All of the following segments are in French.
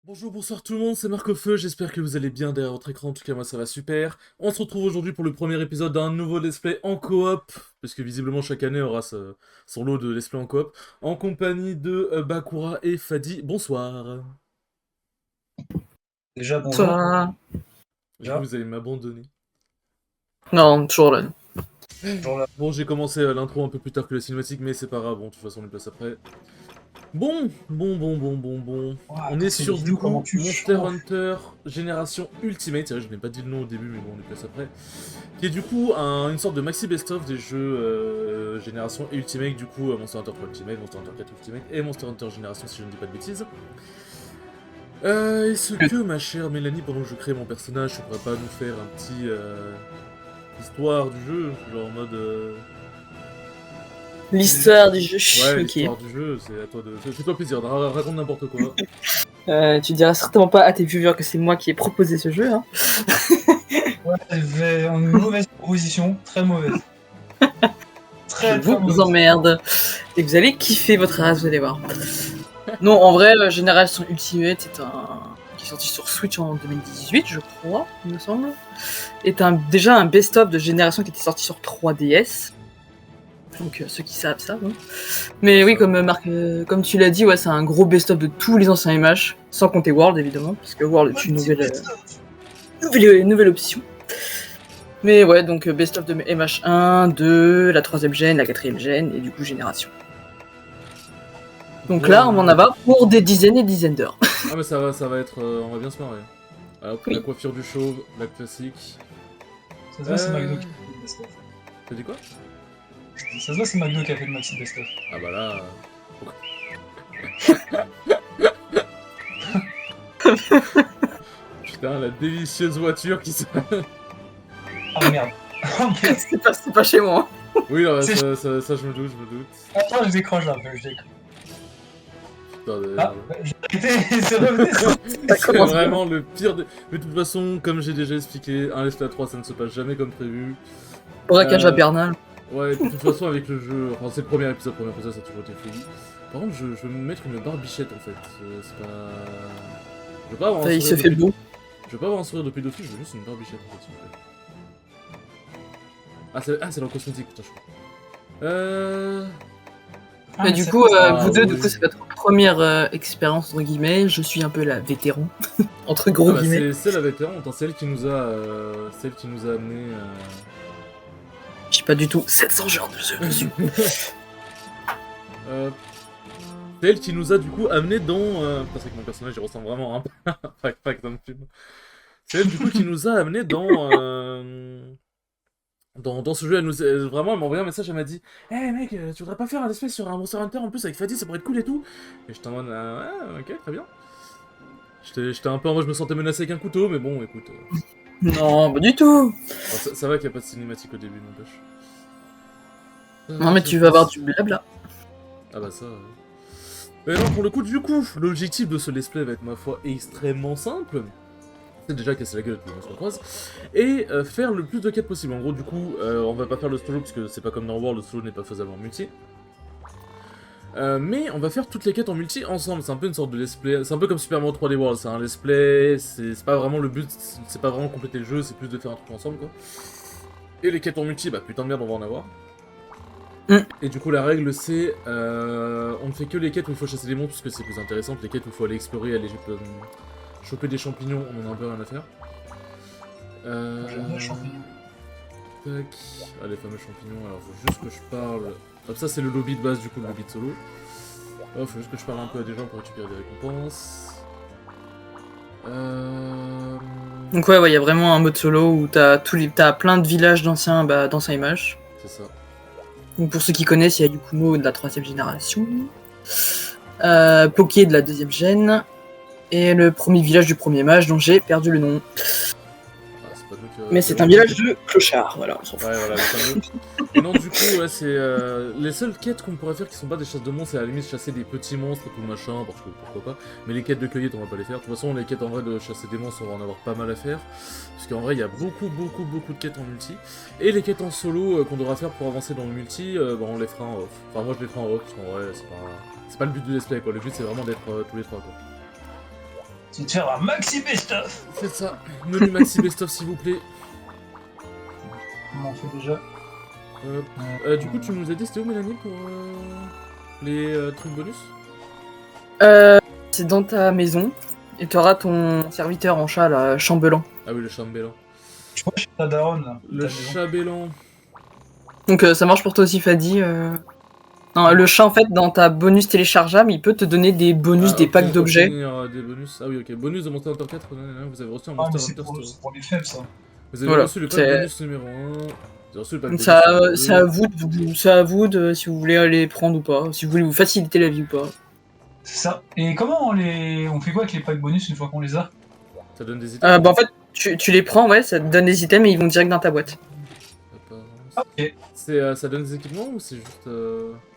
Bonjour, bonsoir tout le monde, c'est Marc au Feu, j'espère que vous allez bien derrière votre écran, en tout cas moi ça va super. On se retrouve aujourd'hui pour le premier épisode d'un nouveau let's play en coop, parce que visiblement chaque année aura son lot de let's play en coop, en compagnie de Bakura et Fadi. Bonsoir. Déjà, bonjour. Ça... J'ai cru que vous allez m'abandonner. Non, toujours là. Bonjour là. Bon, j'ai commencé l'intro un peu plus tard que la cinématique, mais c'est pas grave, bon, de toute façon on les place après. Bon. Oh, On attends, est c'est sur une du vidéo, comment coup tu Monster chauffes. Hunter Génération Ultimate, c'est vrai je n'ai pas dit le nom au début mais bon on les place après. Qui est du coup une sorte de maxi best-of des jeux Génération et Ultimate, du coup Monster Hunter 3 Ultimate, Monster Hunter 4 Ultimate et Monster Hunter Génération si je ne dis pas de bêtises. Est-ce que ma chère Mélanie, pendant que je crée mon personnage, tu pourrais pas nous faire un petit histoire du jeu, genre en mode... L'histoire du jeu. Ouais, Ok. l'histoire du jeu, c'est à toi de... Fais-toi plaisir, raconte n'importe quoi. Tu diras certainement pas à tes viewers que c'est moi qui ai proposé ce jeu. Hein. Ouais, une mauvaise proposition, très mauvaise. Je vous mauvaise. emmerde. Et vous allez kiffer votre race, vous allez voir. Non, en vrai, Génération Ultimate est qui est sorti sur Switch en 2018, je crois, il me semble. Est déjà un best-of de Génération qui était sorti sur 3DS. Donc ceux qui savent, savent. Hein. Mais oui, comme Marc, comme tu l'as dit, ouais, c'est un gros best-of de tous les anciens MH, sans compter World évidemment, puisque World est une nouvelle option. Mais ouais, donc best-of de MH1, 2, la 3ème gène, la 4ème gène, et du coup Génération. Donc là, on en a pour des dizaines et dizaines d'heures. Ah mais ça va être... on va bien se marrer. Alors, Oui. la coiffure du chauve, la classique... Ça se voit, c'est McDo qui a fait le best-of. T'as dit quoi? Ça se voit, c'est McDo qui a fait le maxi best-of. Ah bah là... Putain, la délicieuse voiture qui se... Oh merde. Oh merde. c'est pas chez moi. Oui, non, C'est- ça je me doute. Attends, je décroche là un peu, je décroche. Putain, Ah, j'ai arrêté, c'est revenu. c'est commence bien. vraiment le pire des... Mais de toute façon, comme j'ai déjà expliqué, un Let's Play 3 ça ne se passe jamais comme prévu. Braquage infernal. Ouais, de toute façon avec le jeu... Enfin c'est le premier épisode ça a toujours été fouillis. Par contre, je veux me mettre une barbichette en fait. C'est pas... Je veux pas avoir un Il se sourire fait depuis- beau. Je veux pas avoir un sourire de pédophile, je veux juste une barbichette en fait, s'il vous plaît. C'est dans le cosmétique, putain, je crois. Mais du c'est coup, pas ça. vous deux, oui. du coup, c'est votre première expérience, entre guillemets. Je suis un peu la vétéran, entre gros Ah bah, guillemets. c'est la vétéran, c'est elle qui nous a amené. J'ai pas du tout 700 heures de jeu dessus. C'est elle qui nous a du coup amené dans. Parce que mon personnage il ressemble vraiment à un pack dans le film. C'est elle du coup qui nous a amené dans ce jeu. Vraiment, elle m'a envoyé un message, elle m'a dit hey, mec, tu voudrais pas faire un espèce sur un Monster Hunter en plus avec Fadi, ça pourrait être cool et tout. Et j'étais en mode ouais, ok, très bien. J'étais un peu en mode, je me sentais menacé avec un couteau, mais bon, écoute. Non, pas du tout. Ça va qu'il n'y a pas de cinématique au début, n'empêche. Non, mais tu vas avoir du blabla. Ah bah ça... Mais non, pour le coup, l'objectif de ce let's play va être, ma foi, extrêmement simple. C'est déjà casser la gueule de tout le monde qu'on croise. Et faire le plus de quêtes possible. En gros, du coup, on va pas faire le solo, parce que c'est pas comme dans World, le solo n'est pas faisable en multi. Mais on va faire toutes les quêtes en multi ensemble, c'est un peu une sorte de let's play, c'est un peu comme Super Mario 3D World, c'est un let's play, c'est pas vraiment le but, c'est pas vraiment compléter le jeu, c'est plus de faire un truc ensemble quoi. Et les quêtes en multi, bah putain de merde on va en avoir. Et du coup la règle c'est, on ne fait que les quêtes où il faut chasser des monstres parce que c'est plus intéressant, les quêtes où il faut aller explorer, aller choper des champignons, on en a un peu rien à faire. J'aime bien les champignons. Tac, ah les fameux champignons, alors faut juste que je parle... Hop, ça c'est le lobby de base du coup, le lobby de solo. Oh, faut juste que je parle un peu à des gens pour récupérer des récompenses. Donc ouais, il y a vraiment un mode solo où t'as plein de villages d'anciens MH. C'est ça. Donc pour ceux qui connaissent, il y a Yukumo de la 3ème génération, Poké de la 2ème gène, et le premier village du premier mage dont j'ai perdu le nom. Ah, c'est pas nous que... Mais c'est un village de clochards, voilà, on s'en fout. Ouais, voilà, le fameux. Et non, du coup, ouais, c'est... les seules quêtes qu'on pourrait faire qui sont pas des chasses de monstres, c'est à la limite chasser des petits monstres et tout machin, parce que pourquoi pas. Mais les quêtes de cueillette, on va pas les faire. De toute façon, les quêtes en vrai de chasser des monstres, on va en avoir pas mal à faire. Parce qu'en vrai, il y a beaucoup de quêtes en multi. Et les quêtes en solo qu'on devra faire pour avancer dans le multi, bah, on les fera en off. Enfin, moi je les ferai en off, parce qu'en vrai, c'est pas le but du let's play, quoi. Le but, c'est vraiment d'être tous les trois, quoi. C'est de faire un maxi best-of. C'est ça. Menu maxi best-of, s'il vous plaît. On en fait déjà. Du coup, tu nous as dit, c'était où, Mélanie, pour les trucs bonus? C'est dans ta maison. Et t'auras ton serviteur en chat, là, chambellan. Ah oui, le chambellan. Je crois que je suis ta daronne là. Le Ta maison. chambellan. Donc ça marche pour toi aussi, Fadi. Non, le chat, en fait, dans ta bonus téléchargeable, il peut te donner des bonus, des packs d'objets. Des bonus. Ah oui, ok. Bonus de Monster Hunter 4, vous avez reçu un Ah, mais Monster c'est Hunter pour, Store. c'est pour les faibles ça. Vous avez Voilà, reçu le pack c'est- bonus numéro 1. Vous avez reçu le pack Donc bonus ça, numéro 2. c'est à vous de si vous voulez les prendre ou pas, si vous voulez vous faciliter la vie ou pas. C'est ça. Et comment on fait quoi avec les packs bonus une fois qu'on les a? Ça donne des items. Bah en fait, tu les prends, ouais, ça te donne des items et ils vont direct dans ta boîte. Ah, ok. Ça donne des équipements ou c'est juste.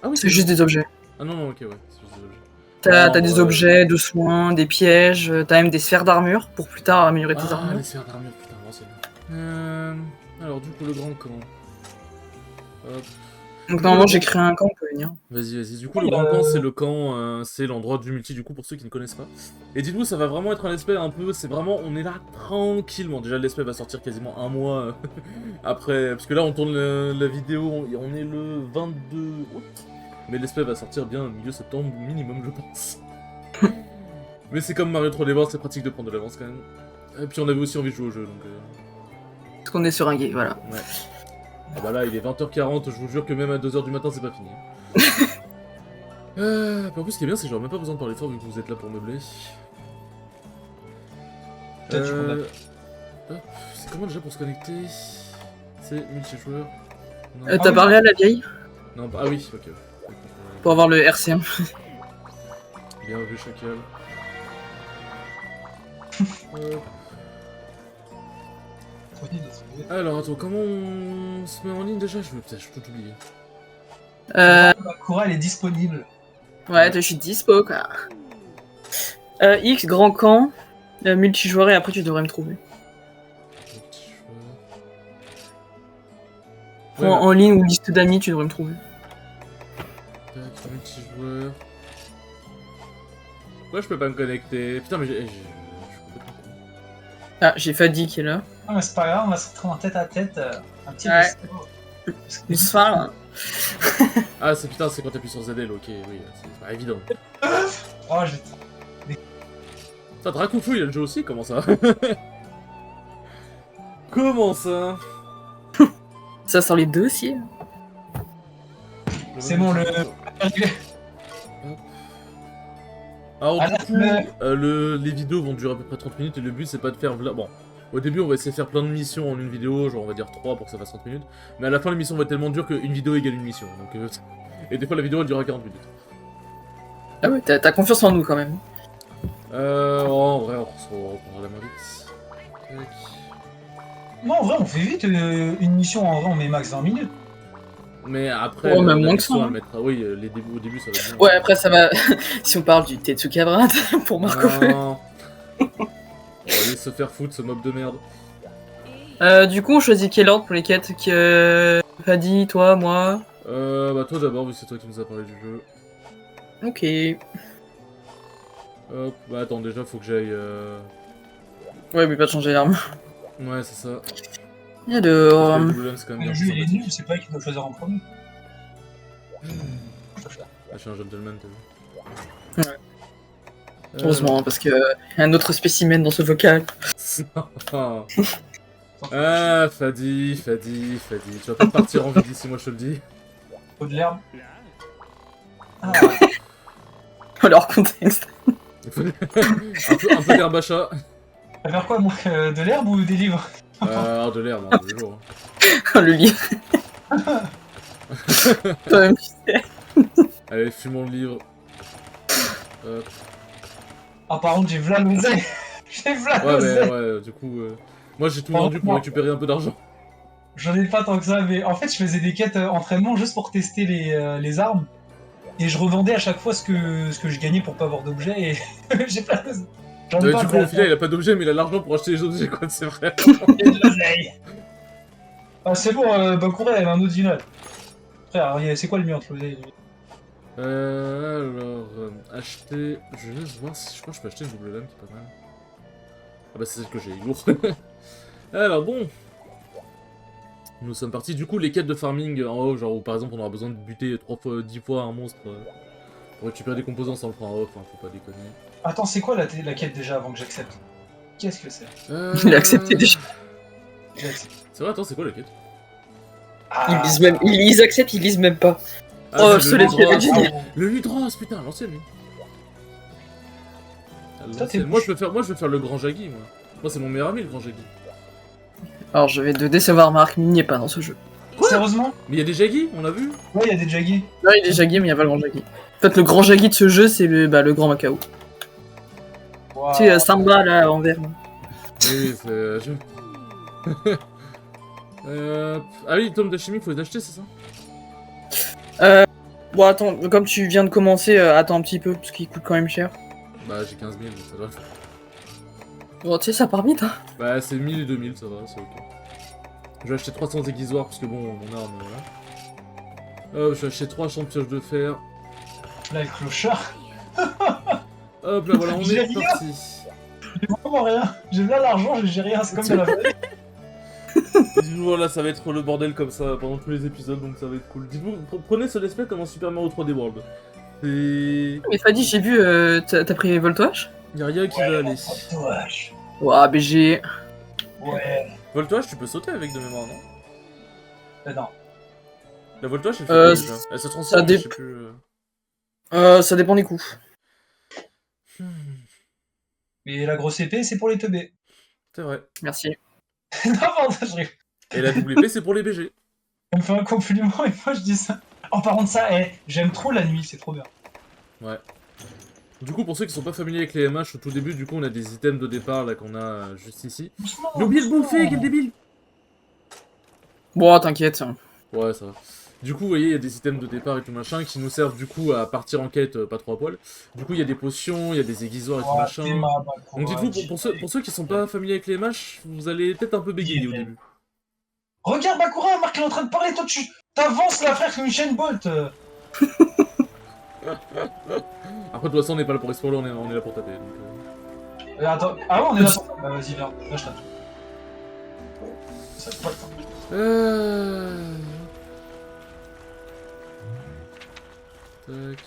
Ah oui, C'est juste des objets. Ah non, non, ok, ouais. C'est juste des objets. T'as Non, des ouais. objets de soins, des pièges, t'as même des sphères d'armure pour plus tard améliorer tes Ah, armures. les sphères d'armure, putain, bon, c'est bien. Alors, du coup, le grand camp. Hop. Donc normalement j'ai créé un camp, on peut venir. Vas-y, vas-y. Du coup, le grand camp, c'est le camp, c'est l'endroit du multi, du coup, pour ceux qui ne connaissent pas. Et dites-vous, ça va vraiment être un let's play un peu. C'est vraiment, on est là tranquillement. Déjà, le let's play va sortir quasiment un mois après. Parce que là, on tourne la vidéo, on est le 22 août. Mais le let's play va sortir bien au milieu septembre, minimum, je pense. Mais c'est comme Mario 3D World, c'est pratique de prendre de l'avance quand même. Et puis, on avait aussi envie de jouer au jeu, donc. Parce qu'on est sur un gay, voilà. Ouais. Ah bah là, il est 20h40, je vous jure que même à 2h du matin, c'est pas fini. En plus, ce qui est bien, c'est que j'aurais même pas besoin de parler fort vu que vous êtes là pour meubler. Peut-être je connais. Hop, c'est comment déjà pour se connecter? C'est multijoueur. Non. T'as Ah oui. parlé à la vieille Non, ah oui, ok. pour avoir le RC1. Bien vu, chacal. Alors, attends, comment on se met en ligne déjà? Je peux tout oublier. Cora elle est disponible. Ouais, je suis dispo quoi. X, grand camp, multijoueur et après tu devrais me trouver. Ouais, En ligne ou liste d'amis, tu devrais me trouver. tac, multijoueur. Pourquoi je peux pas me connecter? Putain, mais je suis complètement con. Ah, j'ai Fadi qui est là. Ah, mais c'est pas grave, on va se retrouver en tête à tête. Un petit Ouais. resto. Bonsoir. Ah, c'est putain, c'est quand t'appuies sur ZL, ok, oui, c'est pas évident. Oh, je Putain, Draconfou, il a le jeu aussi, comment ça? Comment ça? Ça sort les deux aussi. C'est bon, le- Alors, Ah, du coup, les vidéos vont durer à peu près 30 minutes et le but c'est pas de faire. Bon, au début on va essayer de faire plein de missions en une vidéo, genre on va dire 3 pour que ça fasse 30 minutes. Mais à la fin, les missions vont être tellement dures qu'une vidéo égale une mission. Donc, et des fois, la vidéo elle durera 40 minutes. Ah ouais, t'as confiance en nous quand même. En vrai, on reprendra la main vite. Tac. Non, en vrai, on fait vite une mission. En vrai, on met max 20 minutes. Mais après, Oh, même la moins que mission, ça, elle hein. mettra. Oui, au début ça va être bien. Ouais, après ça va. Si on parle du Tetsukabra pour Marco. Non. On va aller se faire foutre ce mob de merde. Du coup, on choisit quel ordre pour les quêtes Fadi, toi, moi. Bah toi d'abord, vu que c'est toi qui nous as parlé du jeu. Ok. Hop, bah attends, déjà faut que j'aille. Ouais, mais pas de changer l'arme. Ouais, c'est ça. Alors. Parce que le Blue Lens, c'est quand même Mais bien le jeu il est sympathique. nul, c'est pas elle qui doit choisir en premier. Ah, je suis un gentleman, t'as vu. Ouais. Heureusement, hein, parce que un autre spécimen dans ce vocal. Ah, Fadi. Tu vas pas partir en vie d'ici, moi je te le dis. Faut de l'herbe. Ah, Alors, contexte. un peu d'herbe à chat. tu vas faire quoi, moi de l'herbe ou des livres? De l'herbe, hein, tous les jours. Le livre. Toi-même, tu sais. Allez, fumons le livre. Ah, par contre, j'ai v'là l'oseille. J'ai v'là Ouais, mais l'oseille. ouais, du coup. Moi j'ai tout Par vendu contre, pour moi- récupérer un peu d'argent. J'en ai pas tant que ça, mais en fait, je faisais des quêtes entraînement juste pour tester les armes. Et je revendais à chaque fois ce que je gagnais pour pas avoir d'objets. Et j'ai plein de. J'en ai pas Du coup, au final, il a pas d'objet, mais il a l'argent pour acheter les objets, quoi, c'est vrai. Et de l'oseille. Ah, c'est bon, Bakura, elle a un autre final. Frère, c'est quoi le mien entre l'oseille et lui? Alors, acheter. Je vais juste voir si je crois que je peux acheter une double lame qui est pas mal. Ah bah c'est celle que j'ai, lourd. Alors bon. Nous sommes partis. Du coup, les quêtes de farming en haut, genre où par exemple on aura besoin de buter 10 fois un monstre pour récupérer des composants, ça on le fera en off, hein, faut pas déconner. Attends, c'est quoi la quête déjà avant que j'accepte? Qu'est-ce que c'est? Il a accepté déjà. J'accepte. C'est vrai, attends, c'est quoi la quête? Ah, Ils acceptent, ils lisent même pas. Oh, c'est je te laisse Ludros. dire. Le Ludros, putain, l'ancienne lui. Ah, Toi, t'es l'ancienne. Moi je veux faire le grand Jaggy, moi. Moi c'est mon meilleur ami le grand Jaggy. Alors, je vais te décevoir, Marc, il n'y est pas dans ce jeu. Sérieusement? Mais il y a des Jaggy, on l'a vu. Ouais, il y a des Jaggy. Là, il est Jaggy, mais il n'y a pas le grand Jaggy. En fait, le grand Jaggy de ce jeu, c'est le grand Macao. Wow. Tu sais, Samba, là, en vert. là. Oui, c'est... Ah oui, tome d'alchimie, faut les acheter, c'est ça? Bon, attends, comme tu viens de commencer, attends un petit peu, parce qu'il coûte quand même cher. Bah j'ai 15 000, ça va. Bon, tu sais, ça part vite, hein. Bah c'est 1000 et 2000, ça va, c'est ok. Je vais acheter 300 aiguisoirs, parce que bon, mon arme, voilà. Hop, je vais acheter 3 champs de pioche de fer. Là, le clochard. Hop, là voilà, on J'ai est rien. parti. J'ai vraiment rien. J'ai là l'argent, j'ai rien. C'est comme de la vallée. Dites-vous, là, ça va être le bordel comme ça pendant tous les épisodes, donc ça va être cool. Dites-vous, prenez ce let's play comme un Super Mario 3D World. Et... Mais Fadi, j'ai vu, t'as pris Voltage? Y'a rien qui va aller. Voltage. Ouah, BG. Ouais. Voltage, tu peux sauter avec de mémoire, non? Non. La voltage, elle fait quoi, déjà elle se transforme, dé- je sais plus... Ça dépend des coups. Hmm, Mais la grosse épée, c'est pour les teubés. c'est vrai. Merci. Non, pardon, je rigole. Et la double épée, c'est pour les BG. Elle me fait un compliment et moi je dis ça. En parlant de ça, j'aime trop la nuit, c'est trop bien. Ouais. Du coup, pour ceux qui sont pas familiers avec les MH, au tout début, du coup, on a des items de départ, là, qu'on a juste ici. Doucement, J'ai oublié de doucement. bouffer, quel débile! Bon, t'inquiète. Ouais, ça va. Du coup, vous voyez, il y a des items de départ et tout machin qui nous servent du coup à partir en quête pas trop à poil. Du coup, il y a des potions, il y a des aiguisoires et tout Oh, machin. t'es ma Donc dites-vous, pour ceux qui sont pas familiers avec les MH, vous allez peut-être un peu bégayer au début. Regarde Bakura, Marc il est en train de parler, toi tu t'avances là frère comme Usain Bolt. Après, de toute façon, on n'est pas là pour explorer, on est là pour taper. Donc, Attends, ah ouais on est là pour... Bah vas-y viens, lâche la Ça pas le temps. Tac.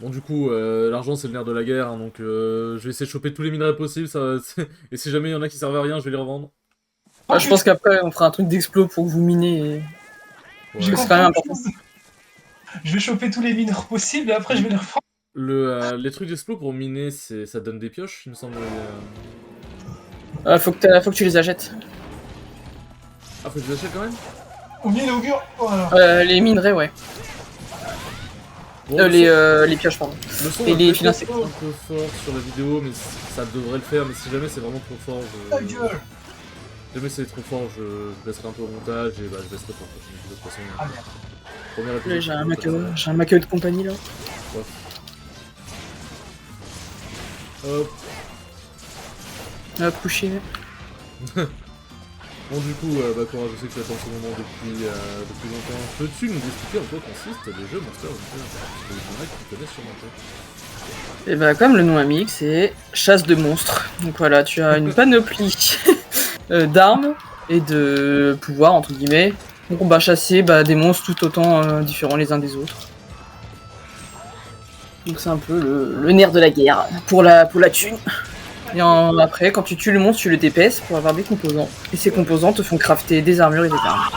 Bon, du coup, l'argent c'est le nerf de la guerre, hein, donc je vais essayer de choper tous les minerais possibles, et si jamais il y en a qui servent à rien, je vais les revendre. Ah, je pense qu'après, on fera un truc d'explo pour que vous minez. Et... Ouais. J'ai C'est quand même important. Je vais choper tous les mineurs possibles et après je vais les revendre. Les trucs d'explo pour miner, ça donne des pioches, il me semble. Faut que tu les achètes. Ah, faut que je les achète quand même. Au milieu de augure, voilà. Les minerais, ouais. Bon, Les pioches, pardon. le son et est les peut-être filins un secs. peu fort sur la vidéo, mais ça devrait le faire, mais si jamais c'est vraiment trop fort, Ta gueule. si jamais c'est trop fort, je baisserai un peu au montage et bah je baisserai pas. De toute façon, Ah merde. premier épisode, Ouais, ça- j'ai un Macao de compagnie là. Ouais. Hop. Couché. Bon, du coup, Bakura, je sais que tu attends ce moment depuis longtemps. Peux-tu nous expliquer en quoi consistent les jeux Monster Hunter? Parce que les gens qui connaissent sûrement pas. Et bah, comme le nom l'indique, c'est chasse de monstres. Donc voilà, tu as une panoplie d'armes et de pouvoirs, entre guillemets. Donc on va chasser des monstres tout autant différents les uns des autres. Donc c'est un peu le nerf de la guerre pour la thune. Et après, quand tu tues le monstre, tu le d'épaisses pour avoir des composants. Et ces composants te font crafter des armures et des armes.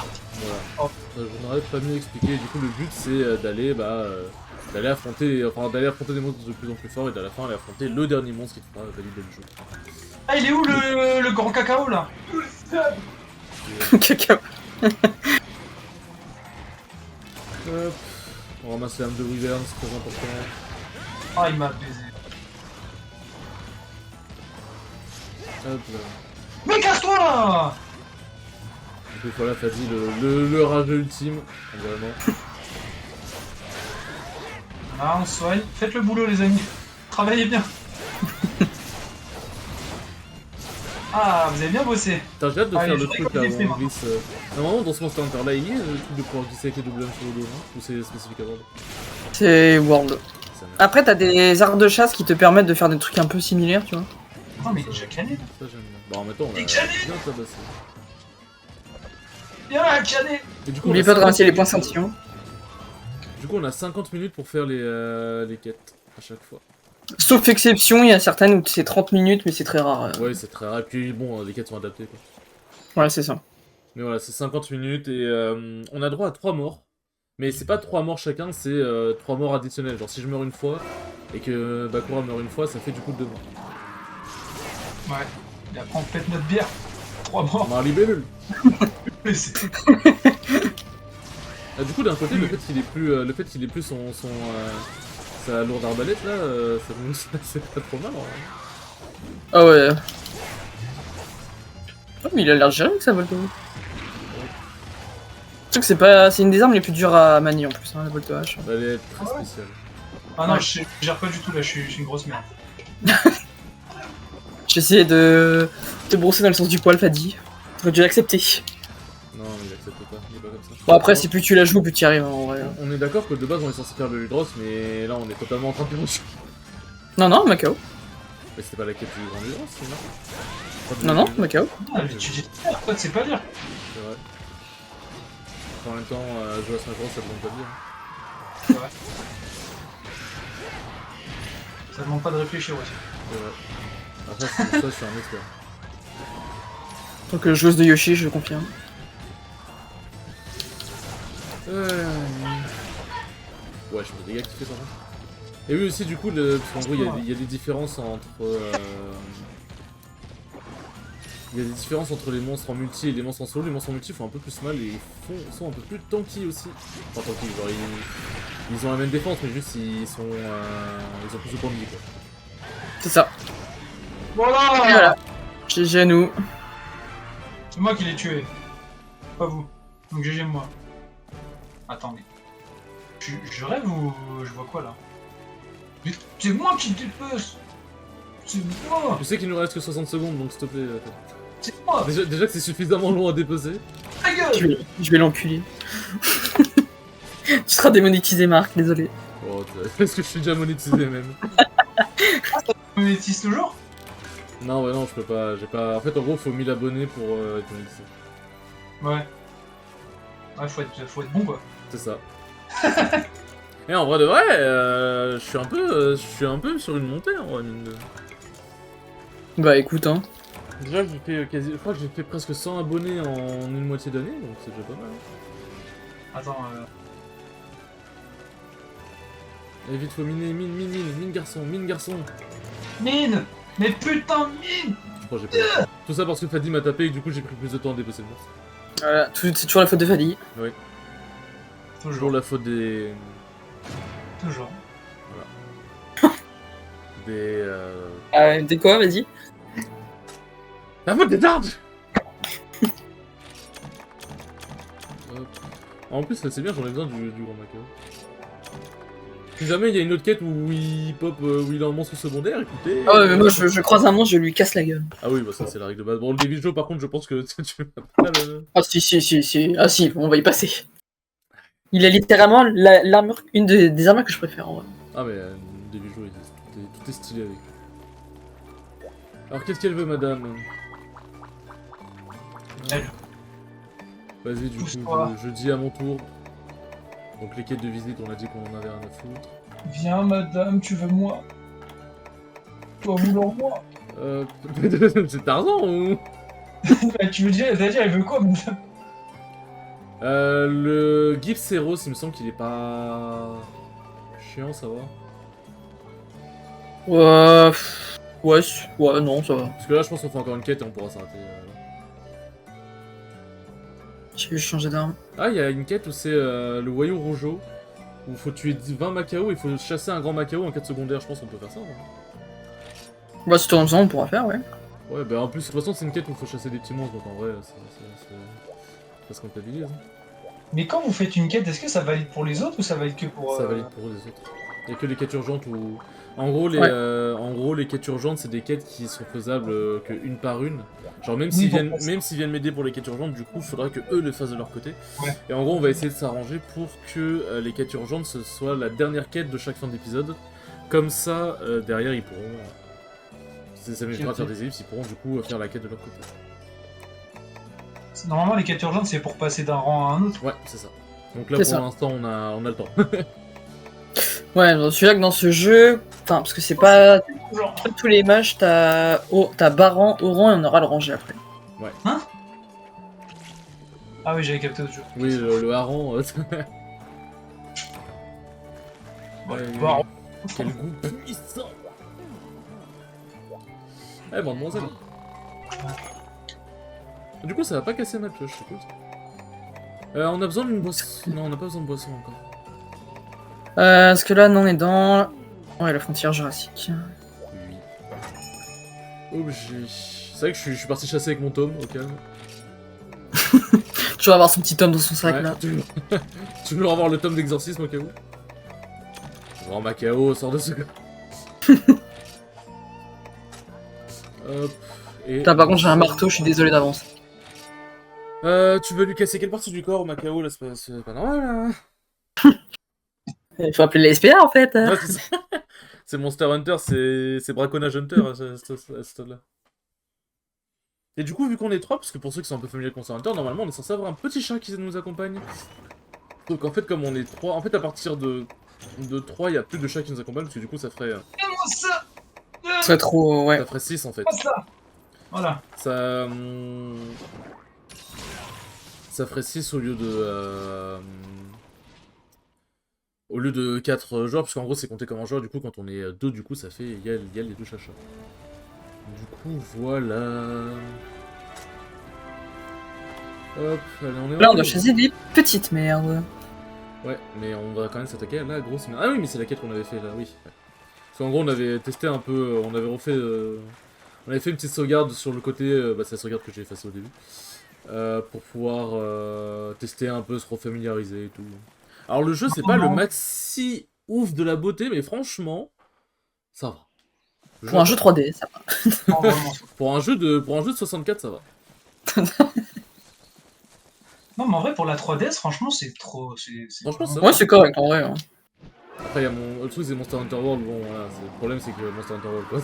Voilà. Je n'aurais pas mieux expliqué. Du coup, le but c'est d'aller affronter des monstres de plus en plus forts et à la fin aller affronter le dernier monstre qui te fera valider le jeu. Ah il est où le grand cacao là? Cacao. Hop. On ramasse l'âme de Wyvern, c'est très important. Ah il m'a baisé. Hop là. Mais casse-toi là! Donc voilà, t'as dit le rageux ultime, vraiment. Ah on se soigne. Faites le boulot les amis. Travaillez bien. Ah vous avez bien bossé. Putain, j'ai hâte de Allez, faire le je truc récolte là des où fruits, on glisse. Normalement, dans ce Monster Hunter là, il y a le truc de pouvoir glisser avec les double sur le dos, hein? Ou c'est spécifique à World? C'est World. C'est ça merde. Après, t'as des arts de chasse qui te permettent de faire des trucs un peu similaires, tu vois. Non, mais il est déjà cané. Ça, j'aime bien. Bon, en même temps, on l'a Et Canet bien tabassé. Bien, cané. Et du coup, on N'oublie a pas de 50 ramasser les minutes- points scintillants. Du coup, on a 50 minutes pour faire les quêtes à chaque fois. Sauf exception, il y a certaines où c'est 30 minutes, mais c'est très rare. Ouais, c'est très rare. Et puis, bon, les quêtes sont adaptées, quoi. Voilà, c'est ça. Mais voilà, c'est 50 minutes et on a droit à 3 morts. Mais c'est pas 3 morts chacun, c'est 3 morts additionnelles. Genre, si je meurs une fois et que Bakura meurt une fois, ça fait du coup 2 morts. Ouais. Et après, on pète notre bière. 3 morts. Marley Bellul. Mais c'est- Ah, du coup, d'un côté, le fait qu'il ait plus sa lourde arbalète là, c'est pas trop mal. En vrai. Ah ouais. Oh, mais il a l'air géré avec ça, Volto. Je sais que c'est une des armes les plus dures à manier en plus, hein, la Volto H. Bah, elle est très spéciale. Ah non, Ouais. je gère pas du tout là, je suis une grosse merde. J'essayais de te brosser dans le sens du poil, Fadi. T'aurais dû l'accepter. Non, mais il accepte pas, il est pas comme ça. Bon, après, si plus tu la joues, plus tu y arrives, hein, en vrai. On est d'accord que de base on est censé faire le Ludros, mais là on est totalement en train de plonger. Non, non, Macao. Mais c'était pas la quête du grand Ludros, c'est non. Non, non, Macao. Ah, mais tu dis toi, tu sais pas lire. C'est vrai. En même temps, jouer à Smash Bros, ça demande pas de dire. Ça demande pas de réfléchir aussi. C'est vrai. Après, ça, je suis un expert. En tant que joueuse de Yoshi, je confirme. Ouais, je me dégâts qui fait ça. Et oui, aussi, du coup, parce qu'en gros, il y a des différences entre. Il y a des différences entre les monstres en multi et les monstres en solo. Les monstres en multi font un peu plus mal et sont un peu plus tanky aussi. Enfin, tanky, genre ils ont la même défense, mais juste ils ont plus de points de vie quoi. C'est ça. Voilà, Et voilà. GG à nous. C'est moi qui l'ai tué. Pas vous. Donc GG moi. Attends, mais. Je rêve ou je vois quoi là? Mais c'est moi qui dépece. C'est moi. Tu sais qu'il nous reste que 60 secondes donc s'il te plaît. C'est moi. Déjà que c'est suffisamment long à dépecer. Ta gueule. Je vais l'enculer. Tu seras démonétisé, Marc, désolé. Oh, est-ce que je suis déjà monétisé même? Tu monétises toujours? Non, ouais, non, je peux pas. J'ai pas. En fait, en gros, faut 1000 abonnés pour être monétisé. Ouais. Ouais, faut être bon quoi. C'est ça. Et en vrai de vrai, je suis un peu sur une montée en vrai, mine de. Bah écoute, hein. Déjà, j'ai fait je crois que j'ai fait presque 100 abonnés en une moitié d'année, donc c'est déjà pas mal. Attends, Et vite, faut miner, mine garçon. Mine. Mais putain, mine. Je crois que j'ai pas. Tout ça parce que Fadi m'a tapé et du coup j'ai pris plus de temps à dépasser le monstre. Voilà, c'est toujours la faute de Fadi. Toujours Toujours. la faute des. Toujours. Des. T'es quoi, vas-y. La faute des dards. Hop. En plus, c'est bien, j'en ai besoin du grand Macao. Si jamais il y a une autre quête où il pop, où il est en monstre secondaire, écoutez. Ah ouais, mais moi je croise un monstre, je lui casse la gueule. Ah oui, bah ça c'est la règle de base. Bon, le Devil Joe, par contre, je pense que tu vas pas le. Ah si. Ah si, on va y passer. Il a littéralement l'armure, une des armures que je préfère en vrai. Ah, mais Devil Joe, tout est stylé avec. Alors, qu'est-ce qu'elle veut, madame? Elle. Vas-y, du coup, Pousse-toi. je dis à mon tour. Donc, les quêtes de visite, on a dit qu'on en avait rien à foutre. Viens, madame, tu veux moi? Tu vas vouloir moi? C'est Tarzan ou? Tu veux dire, c'est-à-dire, elle veut quoi, madame? Le Gift Seros, il me semble qu'il est pas. Chiant, ça va. Ouais, non, ça va. Parce que là, je pense qu'on fait encore une quête et on pourra s'arrêter. Là. J'ai juste changé d'arme. Ah, il y a une quête où c'est le Wayu Rojo. Où il faut tuer 20 Macao et il faut chasser un grand Macao en quête secondaire. Je pense qu'on peut faire ça. Ouais, Bah si t'en as on pourra faire, ouais. ouais bah en plus, de toute façon, c'est une quête où il faut chasser des petits monstres. Donc en vrai, ça se comptabilise. Hein. Mais quand vous faites une quête, est-ce que ça valide pour les autres ou ça valide que pour. Ça valide pour les autres. Il n'y a que les quêtes urgentes où. En gros, les quêtes urgentes, c'est des quêtes qui sont faisables qu'une par une. Genre, même s'ils viennent m'aider pour les quêtes urgentes, du coup, il faudra que eux le fassent de leur côté. Ouais. Et en gros, on va essayer de s'arranger pour que les quêtes urgentes, ce soit la dernière quête de chaque fin d'épisode. Comme ça, derrière, ils pourront... ça m'évitera de faire Ok. des ellipses, ils pourront du coup faire la quête de leur côté. Normalement, les quêtes urgentes, c'est pour passer d'un rang à un autre. Ouais, c'est ça. Donc là, C'est pour ça. l'instant, on a le temps. Ouais, je suis là que dans ce jeu, enfin, parce que c'est pas Genre. tous les matchs, t'as Baran, Oran et on aura le rangé après. Ah oui, j'avais capté autre chose. Oui, le hareng... Ouais, Ouais, bah, quel goût puissant. Eh, bon, mademoiselle. Du coup, ça va pas casser ma pioche, c'est cool. On a besoin d'une boisson... Non, on n'a pas besoin de boisson encore. Parce que là, non, on est dans... Ouais, la frontière jurassique. Oui. Objet... C'est vrai que je suis parti chasser avec mon tome, au calme. Tu vas avoir son petit tome dans son sac, Ouais, là. tu veux avoir le tome d'exorcisme au cas où. Grand Macao sort de ce gars. Hop. Et... Putain, par contre, j'ai un marteau, je suis désolé d'avance. Tu veux lui casser quelle partie du corps au Macao là? C'est pas normal, hein. Il faut appeler les SPA, en fait. Ouais, c'est ça. C'est Monster Hunter, c'est Braconnage Hunter à ce stade-là. Et du coup, vu qu'on est 3, parce que pour ceux qui sont un peu familiers avec Monster Hunter, normalement on est censé avoir un petit chat qui nous accompagne. Donc en fait, comme on est 3, en fait à partir de 3, il y a plus de chats qui nous accompagnent, parce que du coup ça ferait fais-moi ça. Ça serait trop... Ouais. ça ferait 6 en fait. Fais-moi ça. Voilà. Ça ferait 6 au lieu de... Au lieu de 4 joueurs, parce qu'en gros c'est compté comme un joueur, du coup quand on est 2, du coup ça fait égal les 2 chachas. Du coup voilà... Hop, allez on est Là, on où doit chasser des petites merdes. Ouais, mais on va quand même s'attaquer à la grosse merde. Ah oui, mais c'est la quête qu'on avait fait là, oui. Ouais. Parce qu'en gros on avait testé un peu, on avait refait... On avait fait une petite sauvegarde sur le côté, c'est la sauvegarde que j'ai effacée au début. Pour pouvoir tester un peu, se refamiliariser et tout. Alors le jeu c'est pas le maxi ouf de la beauté, mais franchement, ça va. Pour un jeu 3D, ça va. Non, vraiment. Pour un jeu de 64, ça va. Non, mais en vrai, pour la 3DS, franchement, c'est trop. Franchement, ça va. Ouais, c'est correct, en vrai. Hein. Après, il y a le truc c'est Monster Hunter World, bon voilà, le problème c'est que Monster Hunter World, quoi,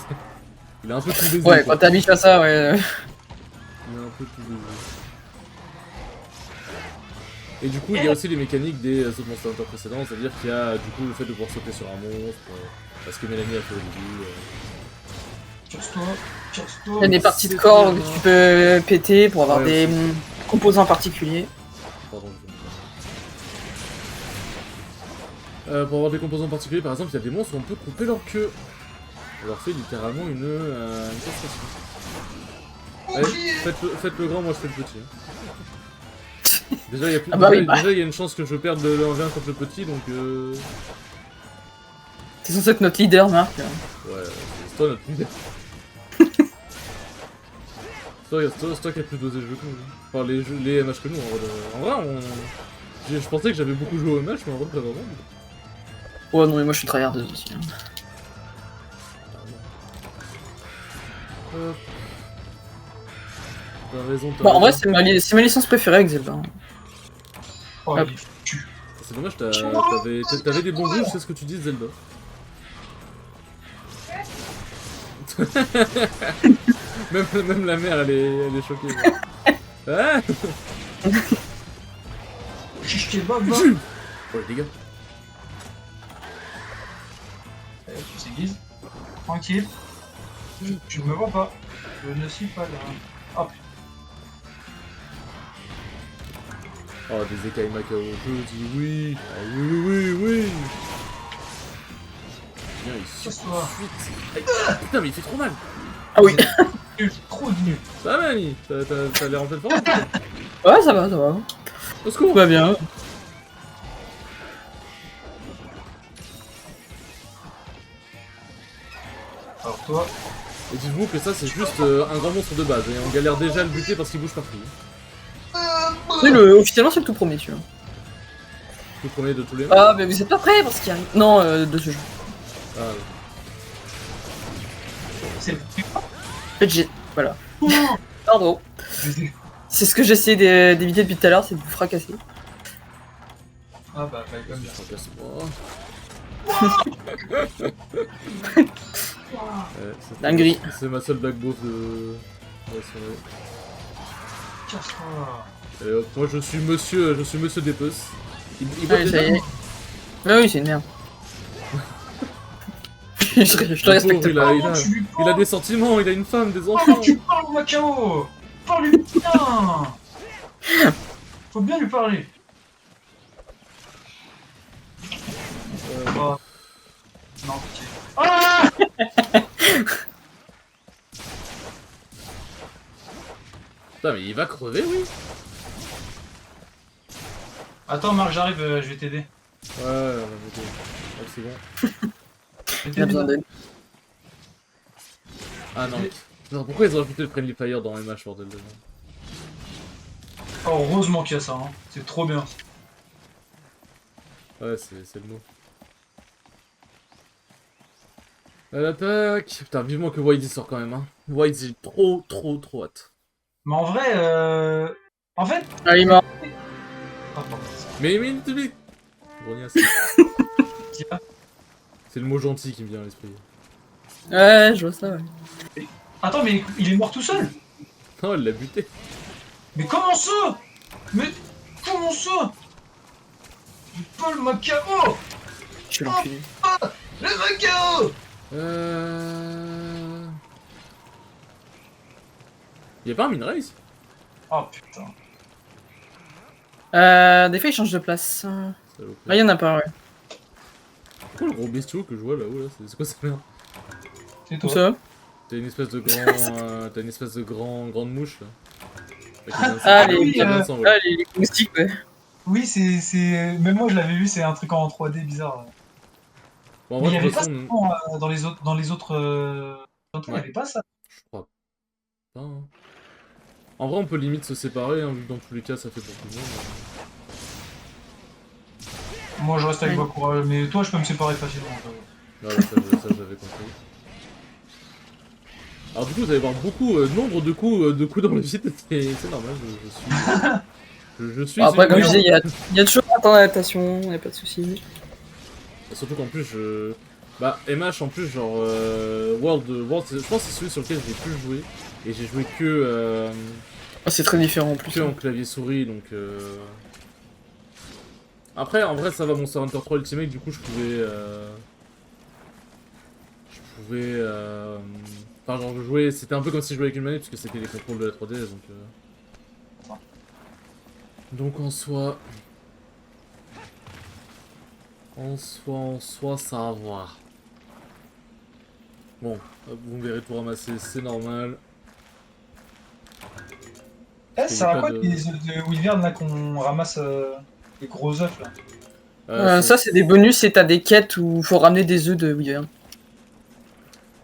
il a un peu tout baisé. Ouais, quoi. quand t'habitues à ça, ouais. Il a un peu tout baisé. Et du coup, il y a aussi les mécaniques des autres Monster Hunter précédents, c'est-à-dire qu'il y a du coup le fait de pouvoir sauter sur un monstre, parce que Mélanie a fait au début. Casse-toi, casse-toi. Il y a des parties de c'est corps bien. que tu peux péter pour avoir Ouais, des aussi. composants particuliers. Pardon, pour avoir des composants particuliers, par exemple, il y a des monstres où on peut couper leur queue. On leur fait littéralement une castration. Allez, faites le grand, moi je fais le petit. Hein. Déjà, il y a plus... Ah bah oui, déjà, il y a une chance que je perde le 1v1 contre le petit, donc C'est censé être notre leader, Marc. ouais, c'est toi notre leader. C'est toi qui as plus dosé le jeu que nous. Enfin, les MH que nous, en vrai je pensais que j'avais beaucoup joué au MH, mais en vrai, pas vraiment. Ouais, non, mais moi je suis tryhardeuse aussi. Hein. Hop. T'as raison, t'as Bon, en vrai, raison. c'est ma licence préférée avec Zelda. Hein. Oh, Hop. il tue. C'est dommage, t'avais des bons goûts, je sais ce que tu dis, Zelda. même la mère, elle est choquée. Ah Chiche kebab, va. Oh les dégâts. Tu s'aiguises. Tranquille. Tu ne me vois pas. Je ne suis pas là. Hop. Oh, des écailles Macao, je dis oui. Ah, oui. Viens ici. Casse-toi. Aïe. Putain, mais il fait trop mal. Ah oui. Nul, trop nul. Ça va, Mani? T'as l'air en pleine forme? Ouais, ça va, ça va. Au Tout secours. va bien. Alors toi, Et dites-vous que ça, c'est juste un grand monstre de base. Et on galère déjà à le buter parce qu'il bouge partout. Officiellement, c'est le tout premier, tu vois. Tout premier de tous les Ah, mais vous êtes pas prêts pour ce qui arrive. Non, de ce jeu. Ah, ouais. c'est le En fait, j'ai. Voilà. plus Pardon. C'est ce que j'essaie d'éviter depuis tout à l'heure, c'est de vous fracasser. Ah bah, comme ça. Fracasse-moi. Dinguerie. C'est ma seule blague beauf de la soirée. Casse-toi. Et hop, moi je suis monsieur Dépece. Il vote Allez, les ça y dames. est. Ah oui, c'est une merde. je te Le pauvre, respecte il pas. a, Comment tu lui il a des sentiments, il a une femme, des Comment enfants. tu parles, Macao? Parle-lui bien. Faut bien lui parler. Oh. Non, pitié. Ah! Putain, mais il va crever, oui. Attends, Marc, j'arrive, je vais t'aider. Ouais, ok. Oh, c'est bon. Je vais Il a t'aider, besoin là. d'aide. Ah non. Non, pourquoi ils ont rajouté le Friendly Fire dans MH, bordel de merde. Oh, heureusement qu'il y a ça, hein. C'est trop bien. Ouais, c'est le mot. À l'attaque. Putain, vivement que Whitey sort quand même, hein. Whitey, j'ai trop hâte. Mais en vrai, en fait... Ah, il est mort. Ah, pardon. Mais Grognasse. C'est le mot gentil qui me vient à l'esprit. Ouais, je vois ça, ouais. Attends, mais il est mort tout seul? Non, elle l'a buté. Mais comment ça? Mais comment ça? Paul Macao! Je suis l'enculé. Le Macao! Y'a pas un minerai ici? Oh putain. Des fois, il change de place. Salope. Ah, il y en a pas, ouais. C'est quoi le gros bestiau que je vois là-haut là? C'est quoi cette merde? C'est Tout toi. ça. T'as une espèce de grand. T'as une espèce de grande mouche là. Ah, Avec les- qui vient de s'envoler. Ah, les moustiques, ouais. Oui, c'est... Même moi, je l'avais vu, c'est un truc en 3D bizarre. Bon, en Mais il vrai, y de avait toute pas ça façon, dans les autres... Dans les autres... Il y Ouais. avait pas ça. je crois pas. Hein. En vrai, on peut limite se séparer, hein, vu que dans tous les cas, ça fait pour tout le monde. Moi, je reste avec Ouais. Bakura, mais toi, je peux me séparer facilement. Ouais, ça j'avais compris. Alors du coup, vous allez voir beaucoup, nombre de coups dans le vide, c'est normal, je suis Bon, après, une comme je disais, merde. il y a toujours un temps d'adaptation, y a pas de soucis. Surtout qu'en plus, bah, MH en plus, genre, World, je pense que c'est celui sur lequel j'ai plus joué, et j'ai joué Ah, c'est très différent en plus. que en clavier souris, donc Après, en vrai, ça va, Monster Hunter 3 Ultimate, du coup, je pouvais, enfin, genre, je jouais, c'était un peu comme si je jouais avec une manette, parce que c'était les contrôles de la 3DS, donc en soi... En soi, ça va. Bon, vous me verrez tout ramasser, c'est normal. Eh, y a ça va pas quoi de- les œufs de Wyvern là qu'on ramasse les gros œufs là? Ça, c'est des bonus et t'as des quêtes où faut ramener des œufs de Wyvern.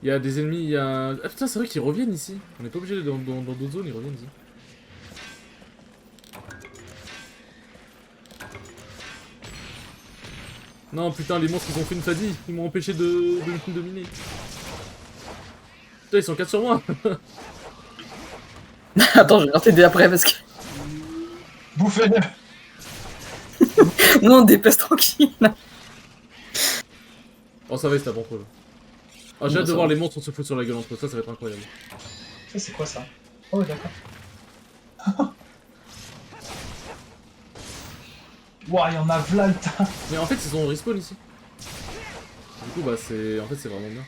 Il y a des ennemis, il y a... Ah putain, c'est vrai qu'ils reviennent ici. On n'est pas obligé d'aller dans d'autres zones, ils reviennent ici. Non, putain, les monstres, ils ont fait une fadie. Ils m'ont empêché de me dominer. Putain, ils sont 4 sur moi. Attends, je vais t'aider après parce que. Bouffez-le! Non, dépêche tranquille. Oh, ça va, c'est à contrôle. Oh, j'ai Non, hâte de ça voir va. les monstres se foutre sur la gueule entre ça va être incroyable. Ça, c'est quoi ça? Oh, d'accord. Ouah, il y en a v'là le tas! Mais en fait, ils ont respawn ici. Du coup, bah, c'est. En fait, c'est vraiment bien.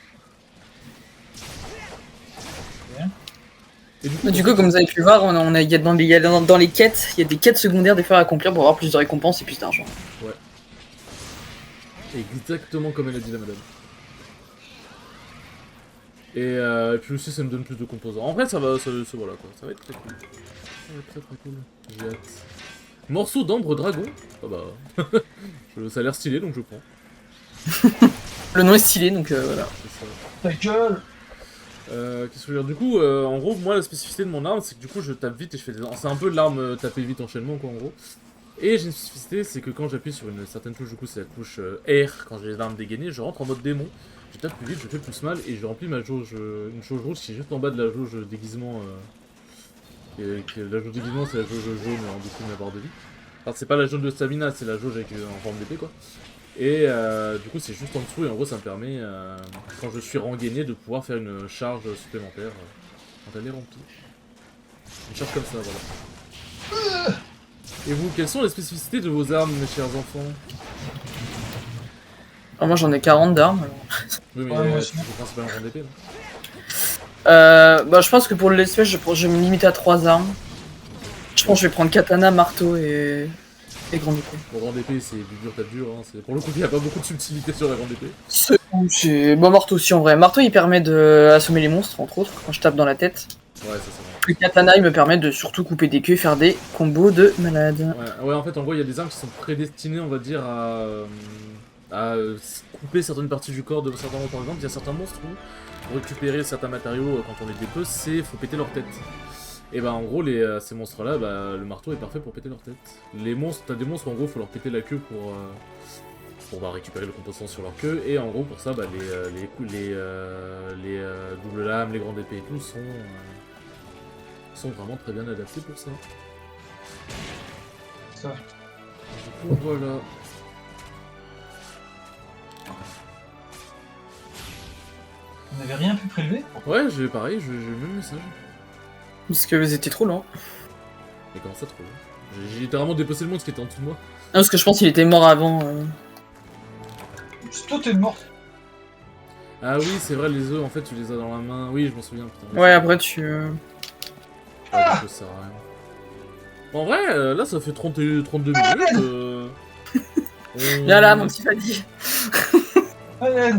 Et Du coup, comme vous avez pu le voir, il y a dans les quêtes, il y a des quêtes secondaires des fois à accomplir pour avoir plus de récompenses et plus d'argent. Exactement comme elle a dit la madame. Et puis aussi ça me donne plus de composants. En vrai ça va, voilà quoi, ça va être très cool. Ça va être très cool. J'ai hâte. Morceau d'ambre dragon. Ah bah... ça a l'air stylé donc je prends. Le nom est stylé donc voilà. C'est ça. Ta gueule! Qu'est-ce que je veux dire? Du coup, en gros, moi la spécificité de mon arme c'est que du coup je tape vite et je fais des... C'est un peu l'arme taper vite enchaînement quoi en gros. Et j'ai une spécificité, c'est que quand j'appuie sur une certaine touche, du coup c'est la touche R, quand j'ai les armes dégainées, je rentre en mode démon, je tape plus vite, je fais plus mal, et je remplis ma jauge, une jauge rouge qui est juste en bas de la jauge déguisement. La jauge déguisement c'est la jauge jaune en dessous de ma barre de vie. Enfin c'est pas la jauge de stamina, c'est la jauge avec, en forme d'épée quoi. Et du coup, c'est juste en dessous, et en gros, ça me permet, quand je suis rengainé, de pouvoir faire une charge supplémentaire quand elle est remplie. Une charge comme ça, voilà. Et vous, quelles sont les spécificités de vos armes, mes chers enfants? Alors moi j'en ai 40 d'armes. Alors. Oui, mais Ouais, moi aussi. c'est principalement grande épée, non? Bah, je pense que pour l'espèce, je vais me limiter à 3 armes. Je pense que je vais prendre katana, marteau et grande épée. Pour grande épée, c'est du dur, tape dur. Hein. Pour le coup, il n'y a pas beaucoup de subtilité sur la grande épée. C'est bon, marteau aussi en vrai. Marteau il permet de assommer les monstres entre autres quand je tape dans la tête. Ouais, ça, c'est vrai. Le katana il me permet de surtout couper des queues et faire des combos de malade. Ouais, en fait, en gros, il y a des armes qui sont prédestinées, on va dire, à couper certaines parties du corps de certains monstres. Par exemple, il y a certains monstres où, pour récupérer certains matériaux quand on les dépece, faut péter leur tête. Et bah, en gros, ces monstres-là, bah, le marteau est parfait pour péter leur tête. Les monstres, t'as des monstres où, en gros, faut leur péter la queue pour bah, récupérer le composant sur leur queue. Et en gros, pour ça, bah, les doubles lames, les grandes épées et tout sont vraiment très bien adaptés pour ça. Ça. Du coup, voilà. On n'avait rien pu prélever? Ouais, pareil, j'ai le même message. Parce que vous étiez trop lent. Mais comment ça, trop long? J'ai littéralement dépassé le monde qui était en dessous de moi. Non, parce que je pense qu'il était mort avant. Toi t'es morte. Ah oui, c'est vrai, les œufs, en fait, tu les as dans la main. Oui, je m'en souviens, putain. Ouais, après tu. Ouais, donc, ça sert à rien. En vrai, là, ça fait 32 minutes. Viens là, mon petit Fadi. Allez,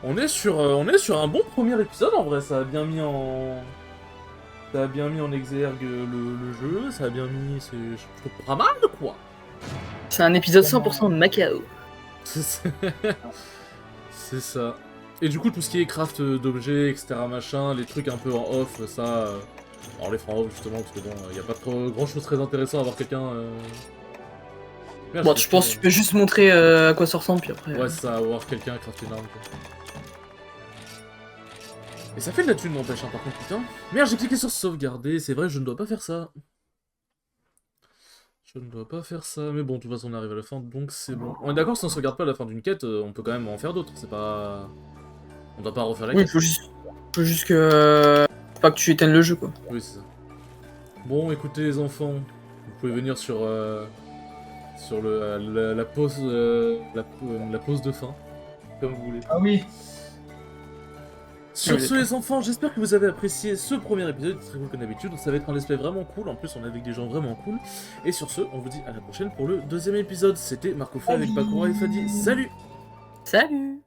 On est sur un bon premier épisode, en vrai. Ça a bien mis en exergue le jeu. Ça a bien mis... C'est plutôt pas mal, quoi. C'est un épisode 100% Macao. C'est ça. Et du coup, tout ce qui est craft d'objets, etc., machin, les trucs un peu en off, ça... on les fera en off, justement, parce que bon, il n'y a pas grand chose très intéressant à voir quelqu'un... Merde, Bon, je pense que tu peux juste montrer à quoi ça ressemble, puis après. Ouais, c'est ça, voir quelqu'un crafter une arme, quoi. Et ça fait de la thune, n'empêche, hein, par contre, putain. Merde, j'ai cliqué sur sauvegarder, c'est vrai, je ne dois pas faire ça. Je ne dois pas faire ça, mais bon, de toute façon, on arrive à la fin, donc c'est bon. On est d'accord, si on sauvegarde pas à la fin d'une quête, on peut quand même en faire d'autres, c'est pas... On doit pas refaire la Oui, quête. faut juste que. Faut pas que tu éteignes le jeu, quoi. Oui, c'est ça. Bon, écoutez, les enfants, vous pouvez venir sur la pause la pause de fin, comme vous voulez. ah oui. Sur Oui, ce, d'accord. les enfants, j'espère que vous avez apprécié ce premier épisode, très cool comme d'habitude. Ça va être un let's play vraiment cool, en plus on est avec des gens vraiment cool. Et sur ce, on vous dit à la prochaine pour le deuxième épisode. C'était Marco Fay avec Bakura et Fadi. Salut! Salut!